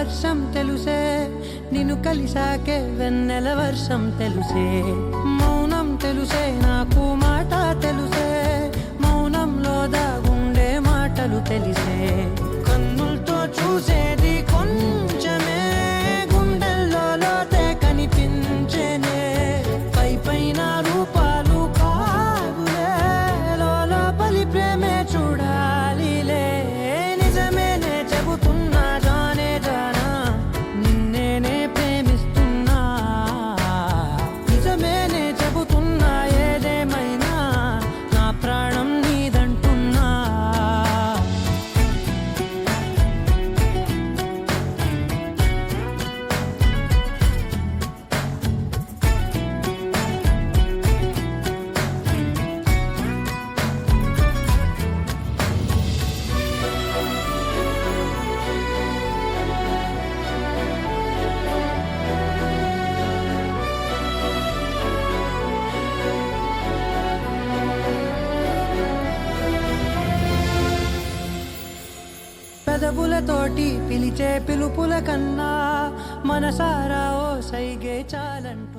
వర్షం తెలుసే, నిన్ను కలిసాకే వెన్నెల వర్షం తెలుసే. మౌనం తెలుసే నాకు మాట తెలుసే, మౌనంలో దాగుండే మాటలు తెలిసే. కన్నులతో చూసేది కొంచెమే, గుండెల్లో లోతే కనిపించేనే. పై పైన రూపాలు కాదులే, లోపలి ప్రేమే చూడాలిలే. నిజమేనే చెబుతున్నా జానే జానా, నిన్నేనే ప్రేమిస్తున్నా. నిజమేనే చెబుతున్నా ఏదేమైనా, నా ప్రాణం నీదంటున్నా. పెదవులతోటి పిలిచే పిలుపుల కన్నా మనసారా ఓ సైగే చాలంట.